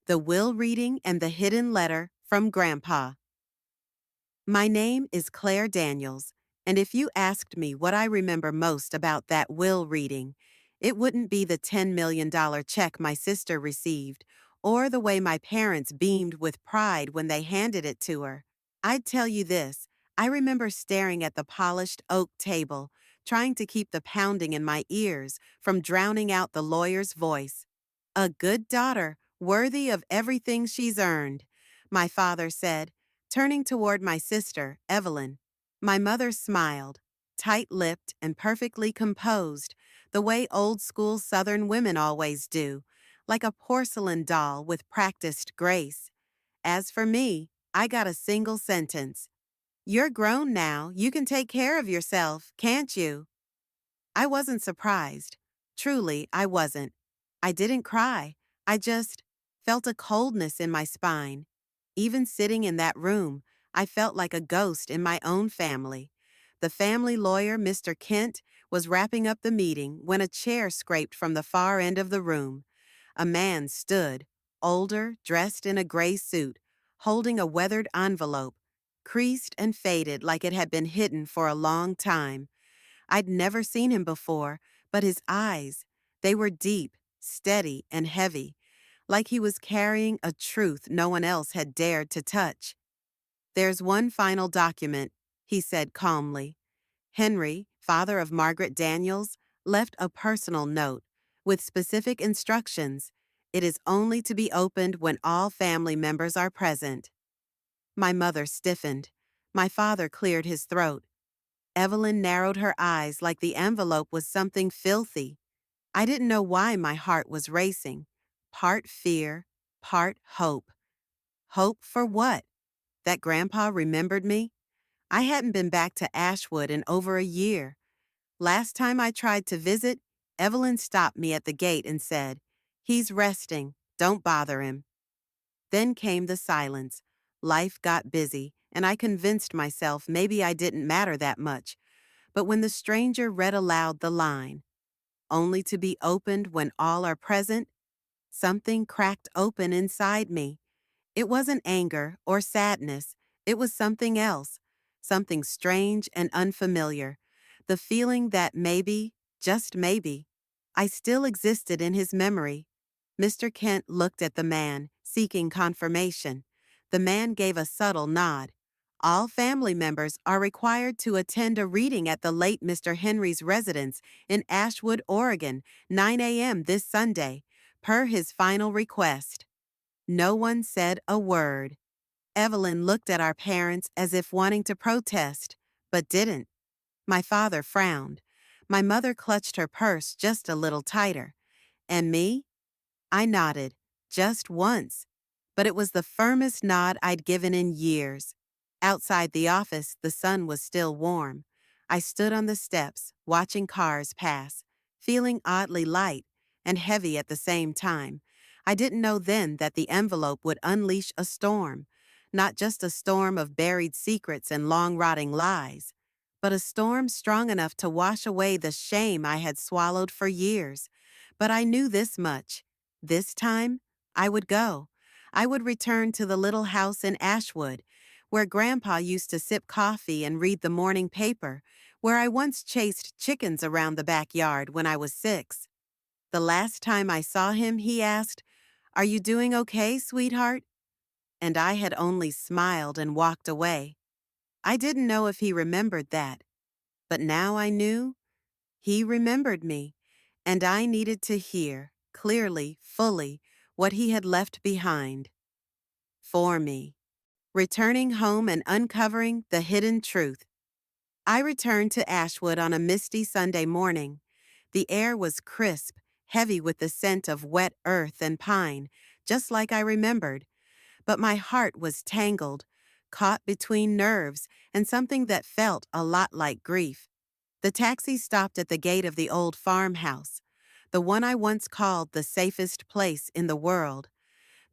The Will Reading and the Hidden Letter from Grandpa. My name is Claire Daniels, and if you asked me what I remember most about that will reading, it wouldn't be the $10 million check my sister received or the way my parents beamed with pride when they handed it to her. I'd tell you this: I remember staring at the polished oak table, trying to keep the pounding in my ears from drowning out the lawyer's voice. A good daughter, worthy of everything she's earned, my father said, turning toward my sister, Evelyn. My mother smiled, tight-lipped and perfectly composed, the way old-school Southern women always do, like a porcelain doll with practiced grace. As for me, I got a single sentence. "You're grown now, you can take care of yourself, can't you?" I wasn't surprised. Truly, I wasn't. I didn't cry. I just felt a coldness in my spine. Even sitting in that room, I felt like a ghost in my own family. The family lawyer, Mr. Kent, was wrapping up the meeting when a chair scraped from the far end of the room. A man stood, older, dressed in a gray suit, holding a weathered envelope, creased and faded like it had been hidden for a long time. I'd never seen him before, but his eyes, they were deep, steady, and heavy, like he was carrying a truth no one else had dared to touch. "There's one final document," he said calmly. "Henry, father of Margaret Daniels, left a personal note with specific instructions. It is only to be opened when all family members are present." My mother stiffened. My father cleared his throat. Evelyn narrowed her eyes like the envelope was something filthy. I didn't know why my heart was racing. Part fear, part hope. Hope for what? That Grandpa remembered me? I hadn't been back to Ashwood in over a year. Last time I tried to visit, Evelyn stopped me at the gate and said, "He's resting. Don't bother him." Then came the silence. Life got busy, and I convinced myself maybe I didn't matter that much. But when the stranger read aloud the line, "Only to be opened when all are present," something cracked open inside me. It wasn't anger or sadness. It was something else, something strange and unfamiliar. The feeling that maybe, just maybe, I still existed in his memory. Mr. Kent looked at the man, seeking confirmation. The man gave a subtle nod. "All family members are required to attend a reading at the late Mr. Henry's residence in Ashwood, Oregon, 9 a.m. this Sunday, per his final request." No one said a word. Evelyn looked at our parents as if wanting to protest, but didn't. My father frowned. My mother clutched her purse just a little tighter. And me? I nodded, just once. But it was the firmest nod I'd given in years. Outside the office, the sun was still warm. I stood on the steps, watching cars pass, feeling oddly light and heavy at the same time. I didn't know then that the envelope would unleash a storm, not just a storm of buried secrets and long-rotting lies, but a storm strong enough to wash away the shame I had swallowed for years. But I knew this much. This time, I would go. I would return to the little house in Ashwood, where Grandpa used to sip coffee and read the morning paper, where I once chased chickens around the backyard when I was 6. The last time I saw him, he asked, "Are you doing okay, sweetheart?" And I had only smiled and walked away. I didn't know if he remembered that, but now I knew he remembered me, and I needed to hear, clearly, fully, what he had left behind. For me. Returning home and uncovering the hidden truth. I returned to Ashwood on a misty Sunday morning. The air was crisp, heavy with the scent of wet earth and pine, just like I remembered. But my heart was tangled, caught between nerves and something that felt a lot like grief. The taxi stopped at the gate of the old farmhouse, the one I once called the safest place in the world.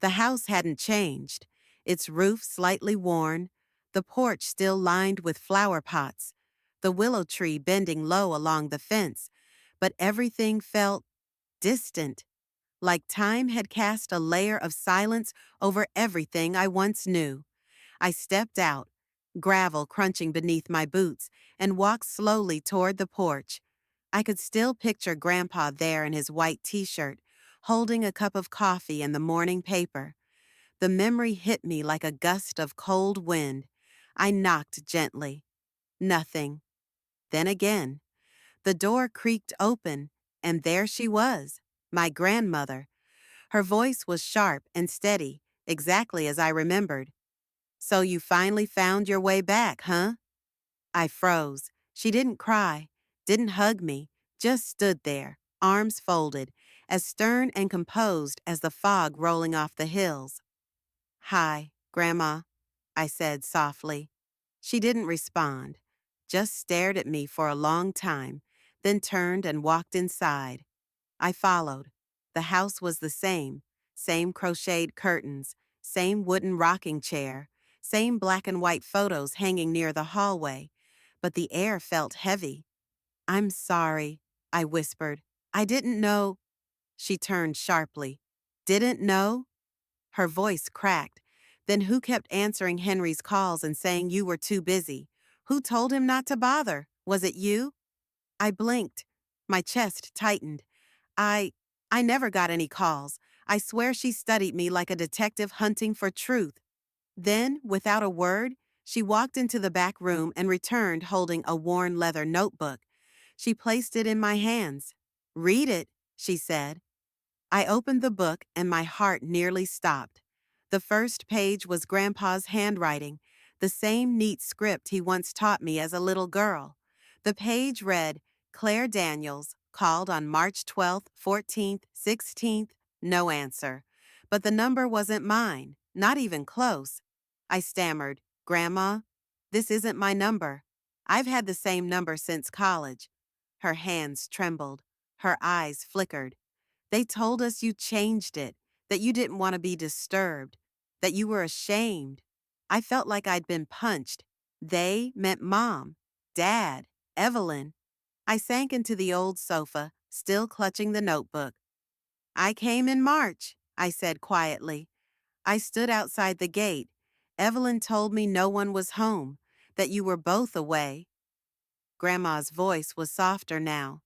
The house hadn't changed, its roof slightly worn, the porch still lined with flower pots, the willow tree bending low along the fence, but everything felt distant, like time had cast a layer of silence over everything I once knew. I stepped out, gravel crunching beneath my boots, and walked slowly toward the porch. I could still picture Grandpa there in his white t-shirt, holding a cup of coffee and the morning paper. The memory hit me like a gust of cold wind. I knocked gently. Nothing. Then again. The door creaked open, and there she was, my grandmother. Her voice was sharp and steady, exactly as I remembered. "So you finally found your way back, huh?" I froze. She didn't cry, didn't hug me, just stood there, arms folded, as stern and composed as the fog rolling off the hills. "Hi, Grandma," I said softly. She didn't respond, just stared at me for a long time, then turned and walked inside. I followed. The house was the same crocheted curtains, same wooden rocking chair, same black and white photos hanging near the hallway, but the air felt heavy. "I'm sorry," I whispered. "I didn't know." She turned sharply. "Didn't know?" Her voice cracked. "Then who kept answering Henry's calls and saying you were too busy? Who told him not to bother? Was it you?" I blinked. My chest tightened. I I never got any calls. I swear she studied me like a detective hunting for truth. Then, without a word, she walked into the back room and returned holding a worn leather notebook. She placed it in my hands. "Read it," she said. I opened the book and my heart nearly stopped. The first page was Grandpa's handwriting, the same neat script he once taught me as a little girl. The page read, "Claire Daniels, called on March 12th, 14th, 16th, no answer." But the number wasn't mine, not even close. I stammered, "Grandma, this isn't my number. I've had the same number since college." Her hands trembled. Her eyes flickered. "They told us you changed it, that you didn't want to be disturbed, that you were ashamed." I felt like I'd been punched. They meant Mom, Dad, Evelyn. I sank into the old sofa, still clutching the notebook. "I came in March," I said quietly. "I stood outside the gate. Evelyn told me no one was home, that you were both away." Grandma's voice was softer now.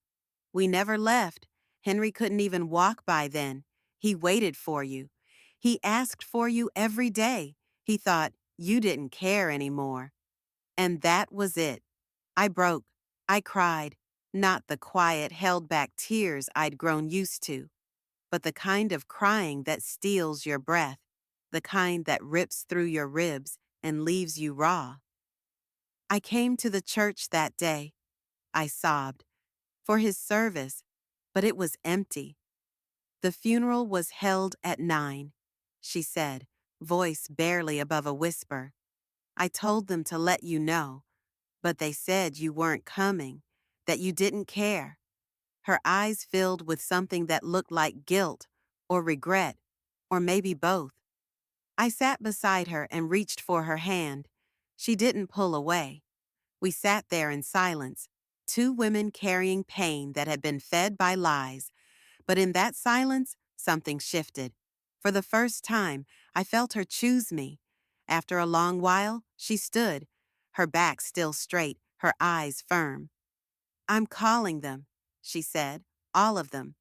"We never left. Henry couldn't even walk by then. He waited for you. He asked for you every day. He thought you didn't care anymore." And that was it. I broke. I cried. Not the quiet, held-back tears I'd grown used to, but the kind of crying that steals your breath, the kind that rips through your ribs and leaves you raw. "I came to the church that day," I sobbed, "for his service, but it was empty. The funeral was held at 9, she said, voice barely above a whisper. "I told them to let you know, but they said you weren't coming, that you didn't care." Her eyes filled with something that looked like guilt or regret, or maybe both. I sat beside her and reached for her hand. She didn't pull away. We sat there in silence, two women carrying pain that had been fed by lies. But in that silence, something shifted. For the first time, I felt her choose me. After a long while, she stood, her back still straight, her eyes firm. "I'm calling them," she said, "all of them."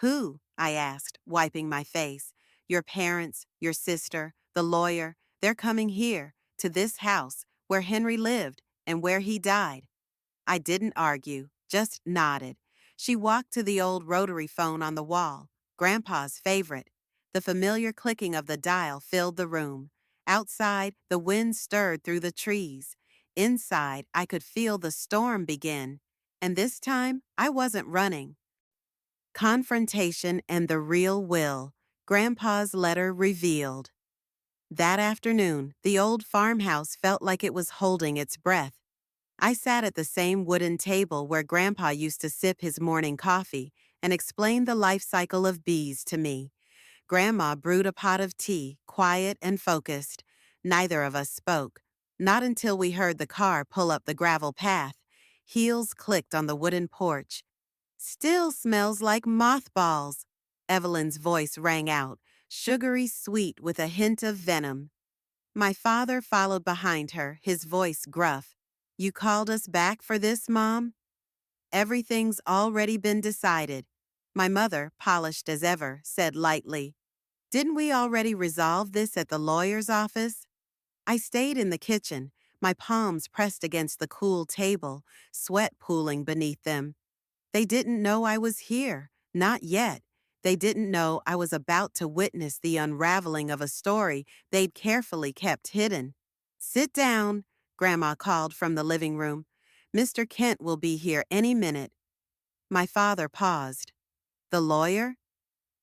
"Who?" I asked, wiping my face. "Your parents, your sister, the lawyer. They're coming here, to this house, where Henry lived and where he died." I didn't argue, just nodded. She walked to the old rotary phone on the wall, Grandpa's favorite. The familiar clicking of the dial filled the room. Outside, the wind stirred through the trees. Inside, I could feel the storm begin. And this time, I wasn't running. Confrontation and the real will, Grandpa's letter revealed. That afternoon, the old farmhouse felt like it was holding its breath. I sat at the same wooden table where Grandpa used to sip his morning coffee and explain the life cycle of bees to me. Grandma brewed a pot of tea, quiet and focused. Neither of us spoke. Not until we heard the car pull up the gravel path. Heels clicked on the wooden porch. "Still smells like mothballs." Evelyn's voice rang out, sugary sweet with a hint of venom. My father followed behind her, his voice gruff. You called us back for this, Mom? Everything's already been decided. My mother, polished as ever, said lightly. Didn't we already resolve this at the lawyer's office? I stayed in the kitchen, my palms pressed against the cool table, sweat pooling beneath them. They didn't know I was here, not yet. They didn't know I was about to witness the unraveling of a story they'd carefully kept hidden. Sit down, Grandma called from the living room. Mr. Kent will be here any minute. My father paused. The lawyer?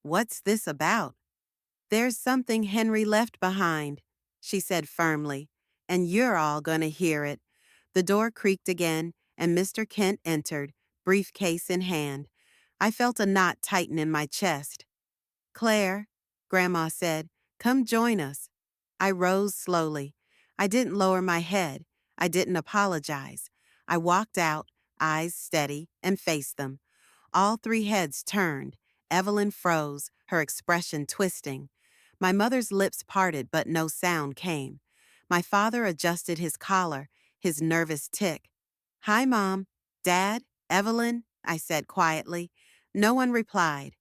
What's this about? There's something Henry left behind, she said firmly, and you're all going to hear it. The door creaked again, and Mr. Kent entered, briefcase in hand. I felt a knot tighten in my chest. Claire, Grandma said, come join us. I rose slowly. I didn't lower my head. I didn't apologize. I walked out, eyes steady, and faced them. All three heads turned. Evelyn froze, her expression twisting. My mother's lips parted, but no sound came. My father adjusted his collar, his nervous tick. Hi, Mom. Dad? Evelyn? I said quietly. No one replied.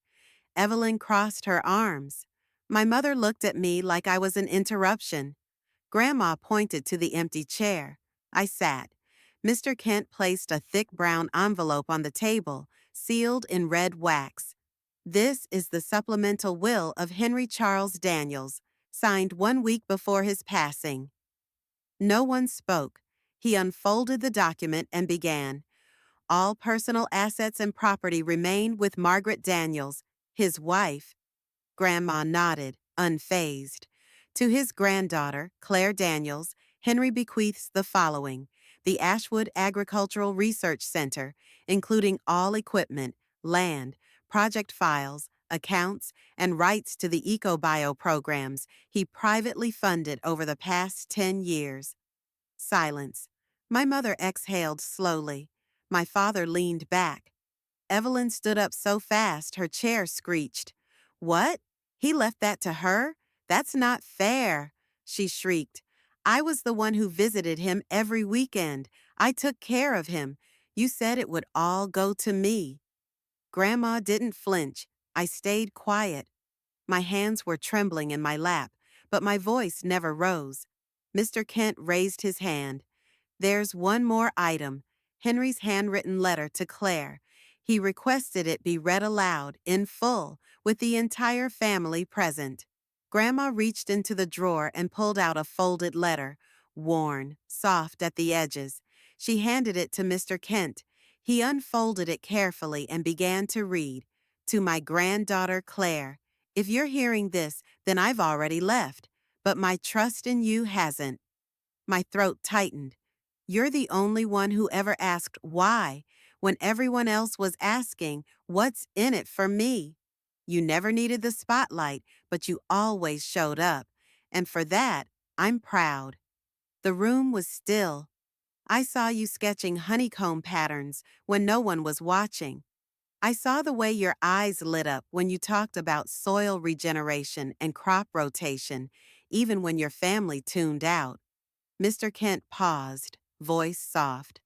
Evelyn crossed her arms. My mother looked at me like I was an interruption. Grandma pointed to the empty chair. I sat. Mr. Kent placed a thick brown envelope on the table, sealed in red wax. This is the supplemental will of Henry Charles Daniels, signed 1 week before his passing. No one spoke. He unfolded the document and began. All personal assets and property remain with Margaret Daniels, his wife. Grandma nodded, unfazed. To his granddaughter, Claire Daniels, Henry bequeaths the following: the Ashwood Agricultural Research Center, including all equipment, land, project files, accounts, and rights to the EcoBio programs he privately funded over the past 10 years. Silence. My mother exhaled slowly. My father leaned back. Evelyn stood up so fast her chair screeched. What? He left that to her? That's not fair, she shrieked. I was the one who visited him every weekend. I took care of him. You said it would all go to me. Grandma didn't flinch. I stayed quiet. My hands were trembling in my lap, but my voice never rose. Mr. Kent raised his hand. There's one more item, Henry's handwritten letter to Claire. He requested it be read aloud, in full, with the entire family present. Grandma reached into the drawer and pulled out a folded letter, worn, soft at the edges. She handed it to Mr. Kent. He unfolded it carefully and began to read. To my granddaughter Claire, if you're hearing this, then I've already left, but my trust in you hasn't. My throat tightened. You're the only one who ever asked why, when everyone else was asking, what's in it for me? You never needed the spotlight, but you always showed up. And for that, I'm proud. The room was still. I saw you sketching honeycomb patterns when no one was watching. I saw the way your eyes lit up when you talked about soil regeneration and crop rotation, even when your family tuned out. Mr. Kent paused, voice soft.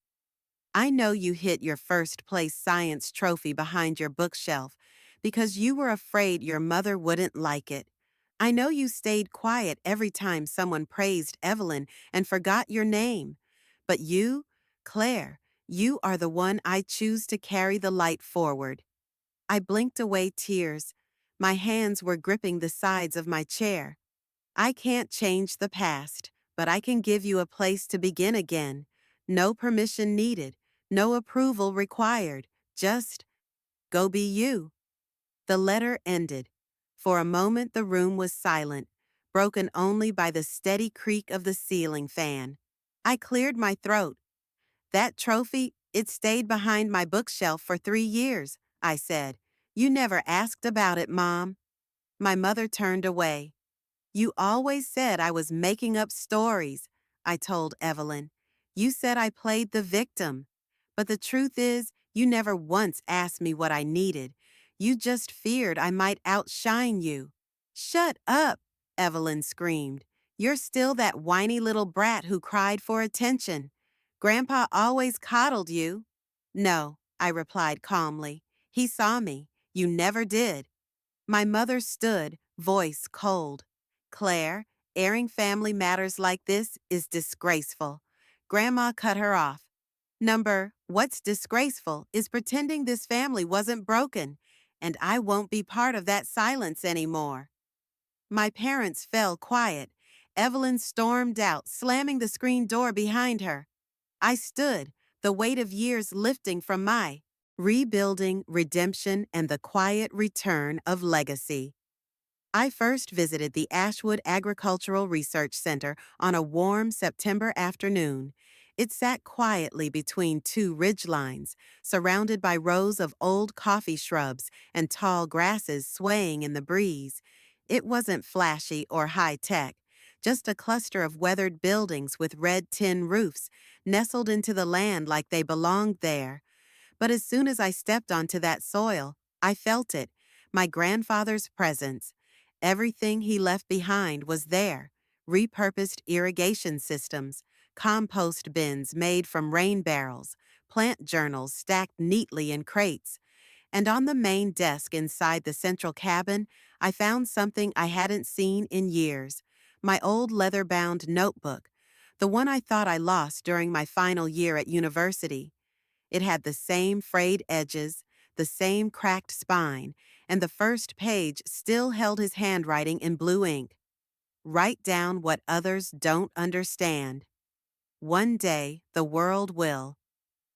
I know you hid your first place science trophy behind your bookshelf because you were afraid your mother wouldn't like it. I know you stayed quiet every time someone praised Evelyn and forgot your name. But you, Claire, you are the one I choose to carry the light forward. I blinked away tears. My hands were gripping the sides of my chair. I can't change the past, but I can give you a place to begin again. No permission needed, no approval required, just go be you. The letter ended. For a moment the room was silent, broken only by the steady creak of the ceiling fan. I cleared my throat. That trophy, it stayed behind my bookshelf for 3 years, I said. You never asked about it, Mom. My mother turned away. You always said I was making up stories, I told Evelyn. You said I played the victim. But the truth is, you never once asked me what I needed. You just feared I might outshine you. Shut up, Evelyn screamed. You're still that whiny little brat who cried for attention. Grandpa always coddled you. No, I replied calmly. He saw me. You never did. My mother stood, voice cold. Claire, airing family matters like this is disgraceful. Grandma cut her off. What's disgraceful is pretending this family wasn't broken, and I won't be part of that silence anymore. My parents fell quiet. Evelyn stormed out, slamming the screen door behind her. I stood, the weight of years lifting from my rebuilding, redemption, and the quiet return of legacy. I first visited the Ashwood Agricultural Research Center on a warm September afternoon. It sat quietly between two ridgelines, surrounded by rows of old coffee shrubs and tall grasses swaying in the breeze. It wasn't flashy or high-tech, just a cluster of weathered buildings with red tin roofs nestled into the land like they belonged there. But as soon as I stepped onto that soil, I felt it, my grandfather's presence. Everything he left behind was there: repurposed irrigation systems, compost bins made from rain barrels, plant journals stacked neatly in crates. And on the main desk inside the central cabin, I found something I hadn't seen in years: my old leather-bound notebook, the one I thought I lost during my final year at university. It had the same frayed edges, the same cracked spine, and the first page still held his handwriting in blue ink. Write down what others don't understand. One day, the world will.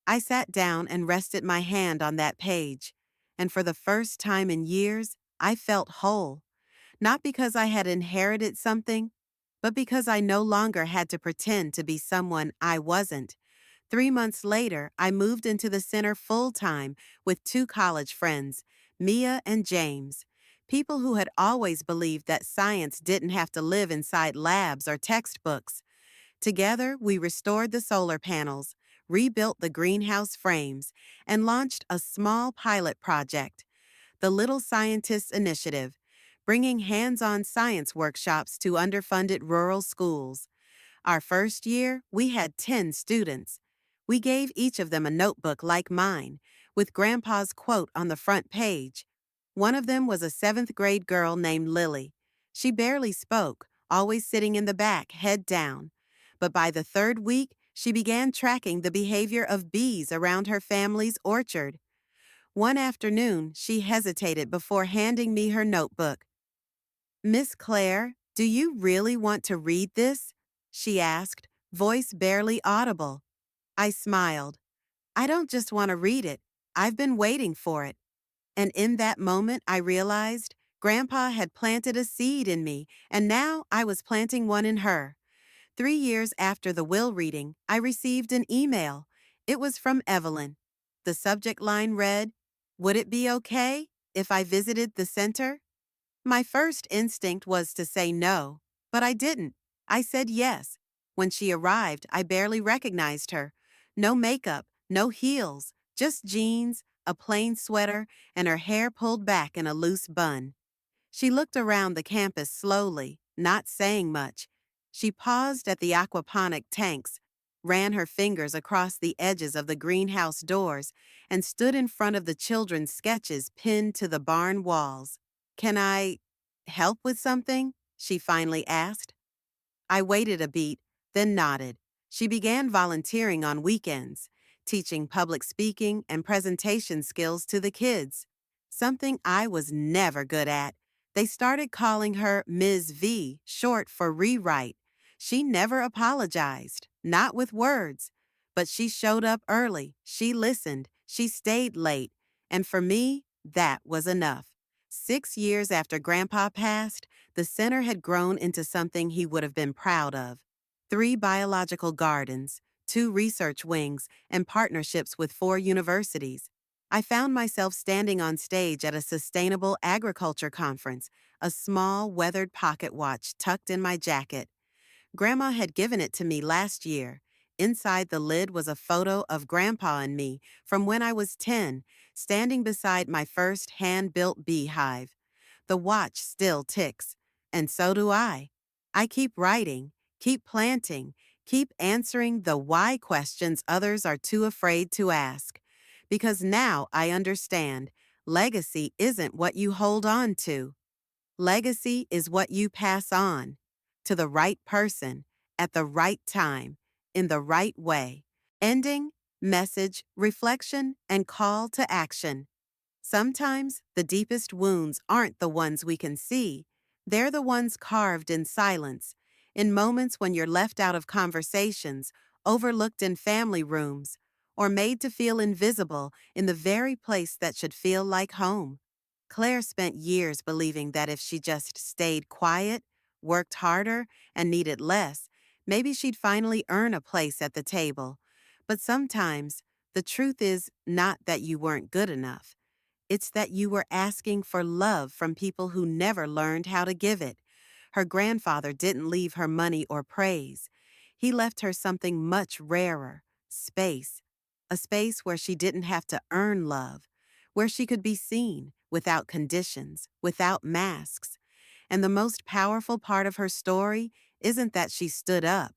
I sat down and rested my hand on that page, and for the first time in years, I felt whole. Not because I had inherited something, but because I no longer had to pretend to be someone I wasn't. 3 months later, I moved into the center full-time with two college friends, Mia and James, people who had always believed that science didn't have to live inside labs or textbooks. Together, we restored the solar panels, rebuilt the greenhouse frames, and launched a small pilot project, the Little Scientists Initiative, bringing hands-on science workshops to underfunded rural schools. Our first year, we had 10 students. We gave each of them a notebook like mine, with Grandpa's quote on the front page. One of them was a 7th-grade girl named Lily. She barely spoke, always sitting in the back, head down. But by the 3rd week, she began tracking the behavior of bees around her family's orchard. One afternoon, she hesitated before handing me her notebook. "Miss Claire, do you really want to read this?" she asked, voice barely audible. I smiled. "I don't just want to read it. I've been waiting for it." And in that moment, I realized Grandpa had planted a seed in me, and now I was planting one in her. 3 years after the will reading, I received an email. It was from Evelyn. The subject line read, "Would it be okay if I visited the center?" My first instinct was to say no, but I didn't. I said yes. When she arrived, I barely recognized her. No makeup, no heels, just jeans, a plain sweater, and her hair pulled back in a loose bun. She looked around the campus slowly, not saying much. She paused at the aquaponic tanks, ran her fingers across the edges of the greenhouse doors, and stood in front of the children's sketches pinned to the barn walls. "Can I help with something?" she finally asked. I waited a beat, then nodded. She began volunteering on weekends, teaching public speaking and presentation skills to the kids, something I was never good at. They started calling her Ms. V, short for rewrite. She never apologized, not with words. But she showed up early, she listened, she stayed late, and for me, that was enough. 6 years after Grandpa passed, the center had grown into something he would have been proud of. 3 biological gardens, 2 research wings, and partnerships with 4 universities. I found myself standing on stage at a sustainable agriculture conference, a small, weathered pocket watch tucked in my jacket. Grandma had given it to me last year. Inside the lid was a photo of Grandpa and me from when I was 10, standing beside my first hand built beehive. The watch still ticks, and so do I. I keep writing, keep planting, keep answering the why questions others are too afraid to ask. Because now I understand legacy isn't what you hold on to. Legacy is what you pass on to the right person at the right time in the right way. Ending, message, reflection, and call to action. Sometimes the deepest wounds aren't the ones we can see, they're the ones carved in silence, in moments when you're left out of conversations, overlooked in family rooms, or made to feel invisible in the very place that should feel like home. Claire spent years believing that if she just stayed quiet, worked harder, and needed less, maybe she'd finally earn a place at the table. But sometimes, the truth is not that you weren't good enough. It's that you were asking for love from people who never learned how to give it. Her grandfather didn't leave her money or praise. He left her something much rarer, space. A space where she didn't have to earn love, where she could be seen without conditions, without masks. And the most powerful part of her story isn't that she stood up,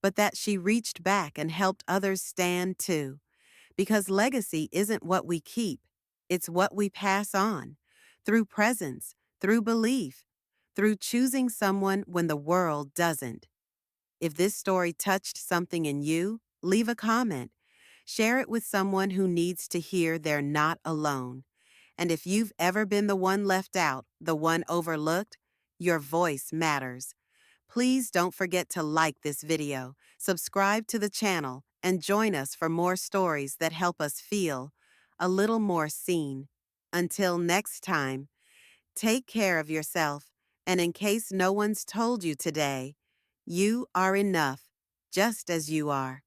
but that she reached back and helped others stand too. Because legacy isn't what we keep, it's what we pass on. Through presence, through belief, through choosing someone when the world doesn't. If this story touched something in you, leave a comment. Share it with someone who needs to hear they're not alone. And if you've ever been the one left out, the one overlooked, your voice matters. Please don't forget to like this video, subscribe to the channel, and join us for more stories that help us feel a little more seen. Until next time, take care of yourself, and in case no one's told you today, you are enough, just as you are.